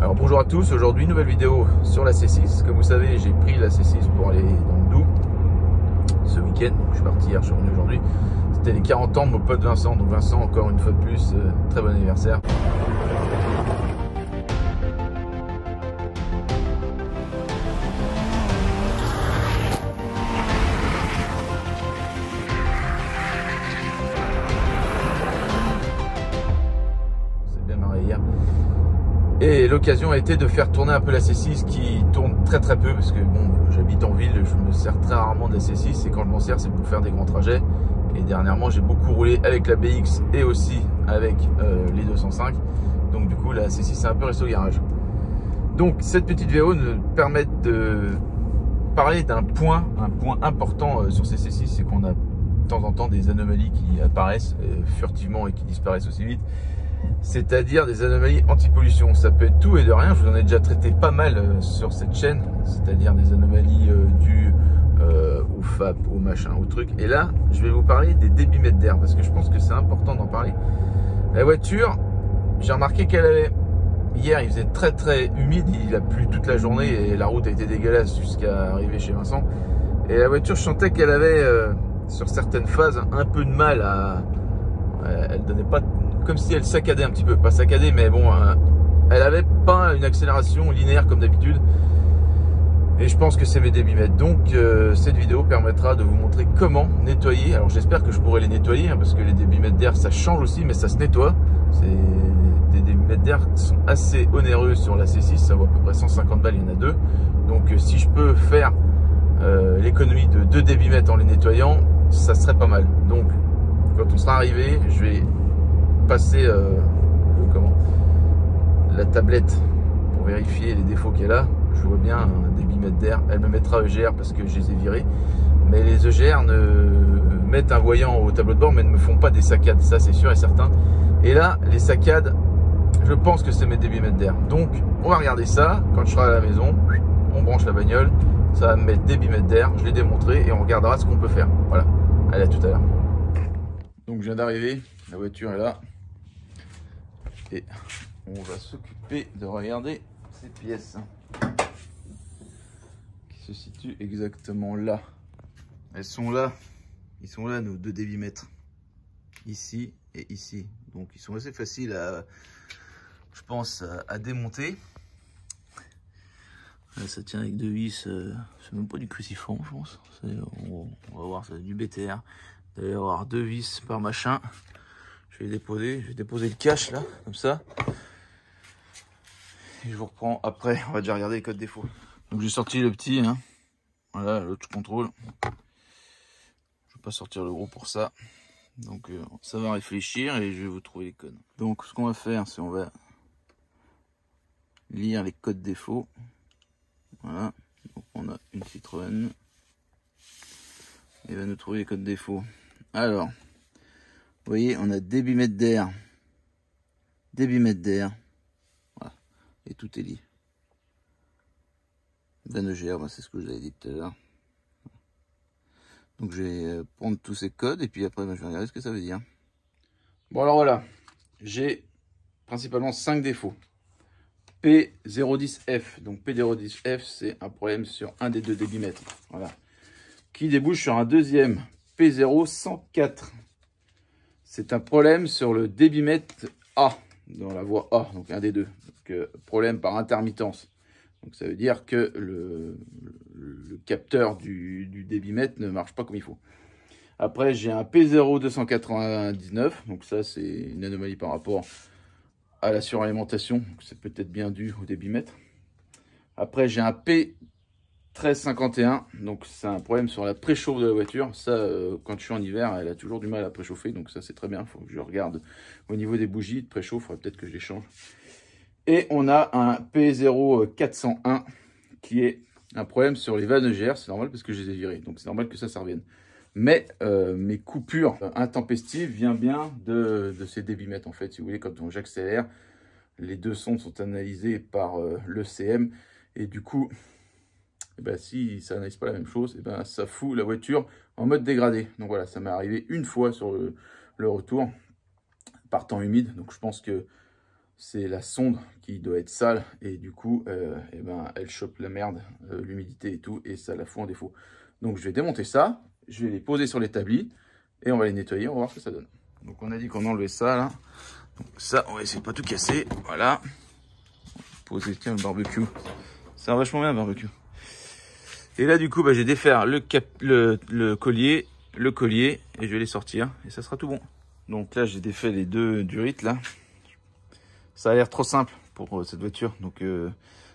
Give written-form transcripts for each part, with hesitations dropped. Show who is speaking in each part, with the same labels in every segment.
Speaker 1: Alors bonjour à tous, aujourd'hui nouvelle vidéo sur la C6. Comme vous savez, j'ai pris la C6 pour aller dans le Doubs ce week-end. Donc, je suis parti hier, je suis revenu aujourd'hui. C'était les 40 ans de mon pote Vincent. Donc Vincent, encore une fois de plus, très bon anniversaire. C'est bien marré hier. Et l'occasion a été de faire tourner un peu la C6 qui tourne très peu parce que bon, j'habite en ville, je me sers très rarement de la C6 et quand je m'en sers c'est pour faire des grands trajets. Et dernièrement j'ai beaucoup roulé avec la BX et aussi avec les 205. Donc du coup la C6 c'est un peu resté au garage. Donc cette petite vidéo nous permet de parler d'un point, important sur ces C6, c'est qu'on a de temps en temps des anomalies qui apparaissent furtivement et qui disparaissent aussi vite. C'est-à-dire des anomalies anti-pollution. Ça peut être tout et de rien, je vous en ai déjà traité pas mal sur cette chaîne, c'est-à-dire des anomalies dues au FAP, au machin, au truc. Et là, je vais vous parler des débitmètres d'air, parce que je pense que c'est important d'en parler. La voiture, j'ai remarqué qu'elle avait... Hier, il faisait très humide, il a plu toute la journée et la route a été dégueulasse jusqu'à arriver chez Vincent. Et la voiture, je sentais qu'elle avait, sur certaines phases, un peu de mal à... Elle donnait pas... Comme si elle saccadait un petit peu, pas saccadée, mais bon, elle avait pas une accélération linéaire comme d'habitude. Et je pense que c'est mes débitmètres. Donc cette vidéo permettra de vous montrer comment nettoyer. Alors j'espère que je pourrai les nettoyer, hein, parce que les débitmètres d'air ça change aussi, mais ça se nettoie. C'est des débitmètres d'air qui sont assez onéreux sur la C6, ça vaut à peu près 150 balles, il y en a deux. Donc si je peux faire l'économie de 2 débitmètres en les nettoyant, ça serait pas mal. Donc quand on sera arrivé, je vais passer la tablette pour vérifier les défauts qu'elle a. Je vois bien un débitmètre d'air. Elle me mettra EGR parce que je les ai virés. Mais les EGR mettent un voyant au tableau de bord mais ne me font pas des saccades. Ça c'est sûr et certain. Et là, les saccades, je pense que c'est mes débitmètres d'air. Donc on va regarder ça. Quand je serai à la maison, on branche la bagnole. Ça va me mettre débitmètres d'air. Je l'ai démontré et on regardera ce qu'on peut faire. Voilà. Allez, à tout à l'heure. Donc je viens d'arriver. La voiture est là. Et on va s'occuper de regarder ces pièces qui se situent exactement là. Elles sont là. Ils sont là nos 2 débitmètres. Ici et ici. Donc ils sont assez faciles à, je pense, à démonter. Là, ça tient avec 2 vis. C'est même pas du cruciforme, je pense. On va voir, c'est du BTR. Il doit y avoir 2 vis par machin. Je vais les déposer. Je vais déposer le cache là, comme ça. Et je vous reprends après. On va déjà regarder les codes défauts. Donc j'ai sorti le petit, hein. Voilà, l'autre contrôle. Je vais pas sortir le gros pour ça. Donc ça va réfléchir et je vais vous trouver les codes. Donc ce qu'on va faire, c'est on va lire les codes défauts. Voilà. Donc on a une Citroën. Et va nous trouver les codes défauts. Alors, vous voyez, on a débitmètre d'air. Débitmètre d'air. Voilà. Et tout est lié. Ben EGR, c'est ce que je vous avais dit tout à l'heure. Donc je vais prendre tous ces codes et puis après je vais regarder ce que ça veut dire. Bon alors voilà, j'ai principalement 5 défauts. P010F, donc P010F c'est un problème sur un des 2 débitmètres. Voilà. Qui débouche sur un deuxième P0104. C'est un problème sur le débitmètre A, dans la voie A, donc un des 2. Donc, problème par intermittence. Donc ça veut dire que le capteur du débitmètre ne marche pas comme il faut. Après j'ai un P0299, donc ça c'est une anomalie par rapport à la suralimentation, c'est peut-être bien dû au débitmètre. Après j'ai un P1351, donc c'est un problème sur la préchauffe de la voiture. Ça quand je suis en hiver, elle a toujours du mal à préchauffer, donc ça c'est très bien, il faut que je regarde au niveau des bougies de préchauffe, peut-être que je les change. Et on a un P0401 qui est un problème sur les vannes EGR. C'est normal parce que je les ai virées. Donc c'est normal que ça revienne. Mais mes coupures intempestives viennent bien de ces débitmètres. En fait, si vous voulez, quand j'accélère, les 2 sondes sont analysées par l'ECM. Et du coup, eh ben, si ça n'analyse pas la même chose, eh ben, ça fout la voiture en mode dégradé. Donc voilà, ça m'est arrivé une fois sur le retour par temps humide. Donc je pense que c'est la sonde qui doit être sale et du coup, eh ben, elle chope la merde, l'humidité et tout, et ça la fout en défaut. Donc je vais démonter ça, je vais les poser sur l'établi et on va les nettoyer, on va voir ce que ça donne. Donc on a dit qu'on enlevait ça là. Donc ça, on va essayer de pas tout casser, voilà. Poser, tiens, le barbecue. Ça va vachement bien le barbecue. Et là du coup, bah, je vais défaire le collier, et je vais les sortir et ça sera tout bon. Donc là, j'ai défait les deux durites là. Ça a l'air trop simple pour cette voiture, donc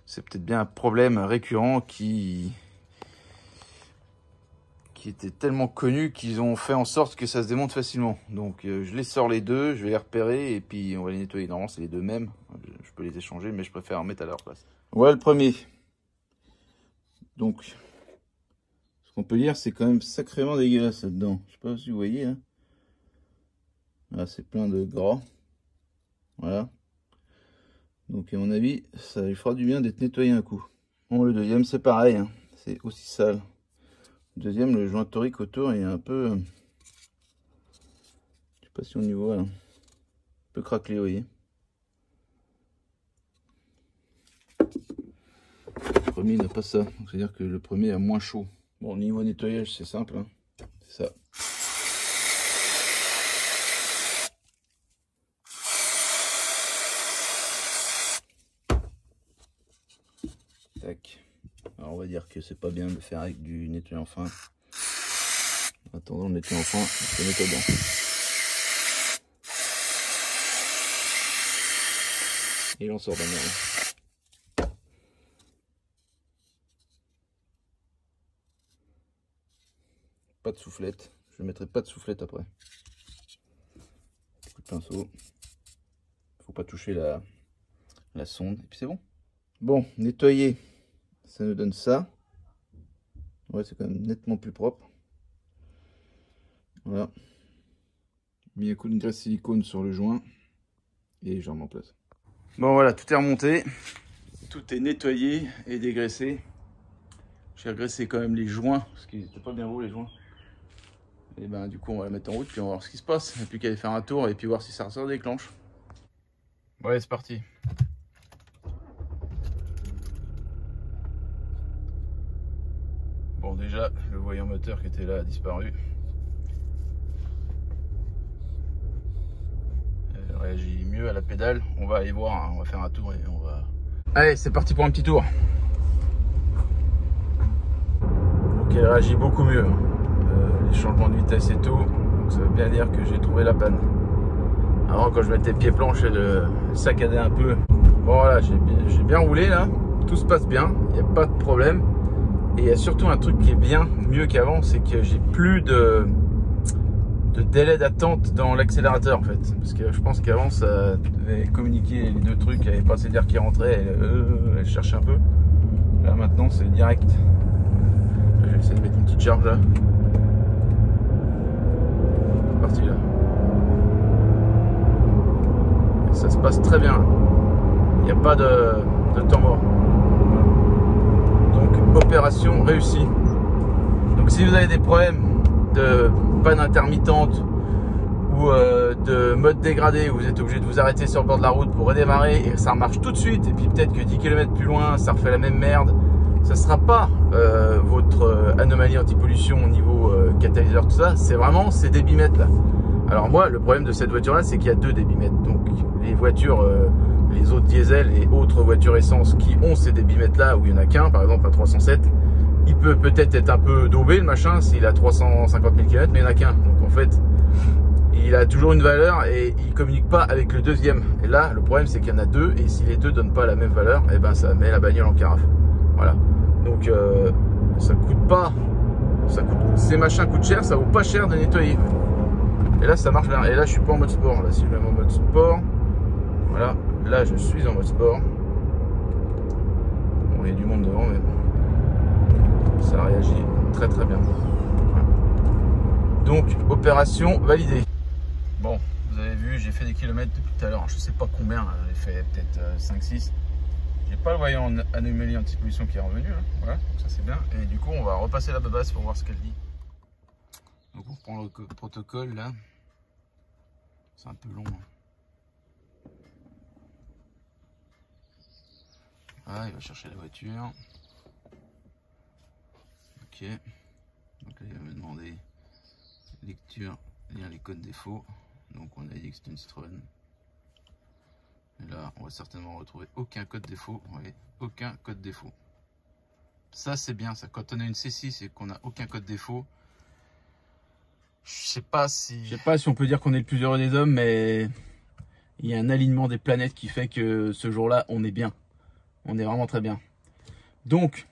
Speaker 1: c'est peut-être bien un problème récurrent qui était tellement connu qu'ils ont fait en sorte que ça se démonte facilement. Donc je les sors les deux, je vais les repérer et puis on va les nettoyer. Normalement c'est les deux mêmes, je peux les échanger mais je préfère en mettre à leur place. Voilà le premier. Donc ce qu'on peut dire, c'est quand même sacrément dégueulasse là-dedans. Je sais pas si vous voyez hein. Là c'est plein de gras. Voilà. Donc à mon avis, ça lui fera du bien d'être nettoyé un coup. Bon, le deuxième c'est pareil, hein. C'est aussi sale. Le deuxième, le joint torique autour est un peu... je sais pas si on y voit là. Un peu craquelé, vous voyez. Le premier n'a pas ça. C'est-à-dire que le premier a moins chaud. Bon, au niveau nettoyage, c'est simple. Hein. C'est ça. Tac. Alors on va dire que c'est pas bien de le faire avec du nettoyant fin. En attendant le nettoyant fin, je le nettoie bien. Et il en sort bien. Pas de soufflette. Je ne mettrai pas de soufflette après. Coup de pinceau. Faut pas toucher la sonde. Et puis c'est bon. Bon, nettoyer. Ça nous donne ça. Ouais, c'est quand même nettement plus propre. Voilà. Mis un coup de graisse silicone sur le joint. Et je remets en place. Bon voilà, tout est remonté. Tout est nettoyé et dégraissé. J'ai regraissé quand même les joints. Parce qu'ils n'étaient pas bien beaux les joints. Et ben du coup on va la mettre en route. Puis on va voir ce qui se passe. Il n'y a plus qu'à aller faire un tour et puis voir si ça ressort déclenche. Bon allez, c'est parti. Bon déjà, le voyant moteur qui était là a disparu. Elle réagit mieux à la pédale. On va aller voir, hein. On va faire un tour et on va... Allez, c'est parti pour un petit tour. Donc elle réagit beaucoup mieux. Hein. Les changements de vitesse et tout. Donc ça veut bien dire que j'ai trouvé la panne. Avant quand je mettais pied planche, elle saccadait un peu. Bon voilà, j'ai bien roulé là. Tout se passe bien, il n'y a pas de problème. Et il y a surtout un truc qui est bien, mieux qu'avant, c'est que j'ai plus de délai d'attente dans l'accélérateur en fait. Parce que je pense qu'avant ça devait communiquer les deux trucs, il n'y avait pas assez d'air qui rentrait, elle cherchait un peu. Là maintenant c'est direct. Je vais essayer de mettre une petite charge là. C'est parti là. Et ça se passe très bien. Il n'y a pas de temps mort. Donc opération réussie. Donc si vous avez des problèmes de panne intermittente ou de mode dégradé où vous êtes obligé de vous arrêter sur le bord de la route pour redémarrer et ça marche tout de suite et puis peut-être que 10 km plus loin ça refait la même merde, ça ne sera pas votre anomalie anti-pollution au niveau catalyseur, tout ça, c'est vraiment ces débitmètres là. Alors moi le problème de cette voiture là c'est qu'il y a deux débitmètres, donc les voitures les autres diesel et autres voitures essence qui ont ces débitmètres là où il n'y en a qu'un, par exemple à 307, il peut peut-être être un peu daubé le machin s'il a 350 000 km, mais il n'y en a qu'un. Donc en fait, il a toujours une valeur et il ne communique pas avec le deuxième. Et là, le problème c'est qu'il y en a deux et si les deux ne donnent pas la même valeur, et ben ça met la bagnole en carafe. Voilà. Donc ça coûte pas, ces machins coûtent cher, ça vaut pas cher de nettoyer. Et là ça marche bien. Et là je suis pas en mode sport. Là si je mets en mode sport, voilà. Là je suis en mode sport. Bon, il y a du monde devant mais ça réagit très très bien. Voilà. Donc opération validée. Bon, vous avez vu, j'ai fait des kilomètres depuis tout à l'heure. Je sais pas combien, j'ai fait peut-être 5-6. J'ai pas le voyant anomalie anti-pollution qui est revenu. Hein. Voilà, donc ça c'est bien. Et du coup on va repasser la babasse pour voir ce qu'elle dit. Donc on reprend le protocole là. C'est un peu long. Hein. Ah, il va chercher la voiture. Ok. Donc là, il va me demander lecture, lire les codes défauts. Donc on a dit que c'était une Citroën. Et là, on va certainement retrouver aucun code défaut. Vous voyez, aucun code défaut. Ça, c'est bien ça. Quand on a une C6 et qu'on n'a aucun code défaut, je sais pas si on peut dire qu'on est le plus heureux des hommes, mais il y a un alignement des planètes qui fait que ce jour-là, on est bien. On est vraiment très bien. Donc,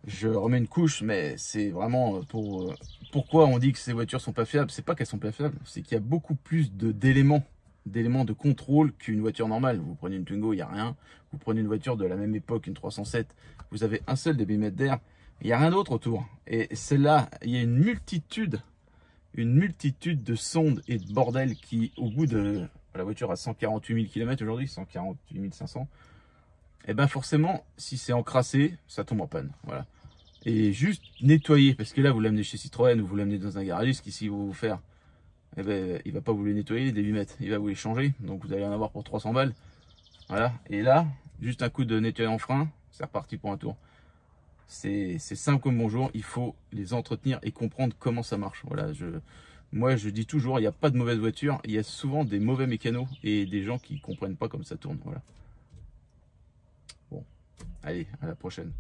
Speaker 1: je remets une couche, mais c'est vraiment pour... pourquoi on dit que ces voitures sont pas fiables? C'est pas qu'elles sont pas fiables, c'est qu'il y a beaucoup plus d'éléments de contrôle qu'une voiture normale. Vous prenez une Twingo, il n'y a rien. Vous prenez une voiture de la même époque, une 307, vous avez un seul débitmètre d'air, il n'y a rien d'autre autour. Et celle-là, il y a une multitude de sondes et de bordel qui, au bout de... La voiture a 148 000 km aujourd'hui, 148 500. Et ben forcément, si c'est encrassé, ça tombe en panne. Voilà. Et juste nettoyer, parce que là, vous l'amenez chez Citroën ou vous l'amenez dans un garagiste, qu'ici, vous faire... Eh ben, il va pas vous les nettoyer, les débits mètres, il va vous les changer. Donc vous allez en avoir pour 300 balles. Voilà. Et là, juste un coup de nettoyer en frein, c'est reparti pour un tour. C'est simple comme bonjour, il faut les entretenir et comprendre comment ça marche. Voilà, moi je dis toujours, il n'y a pas de mauvaise voiture, il y a souvent des mauvais mécanos et des gens qui ne comprennent pas comme ça tourne. Voilà. Bon, allez, à la prochaine.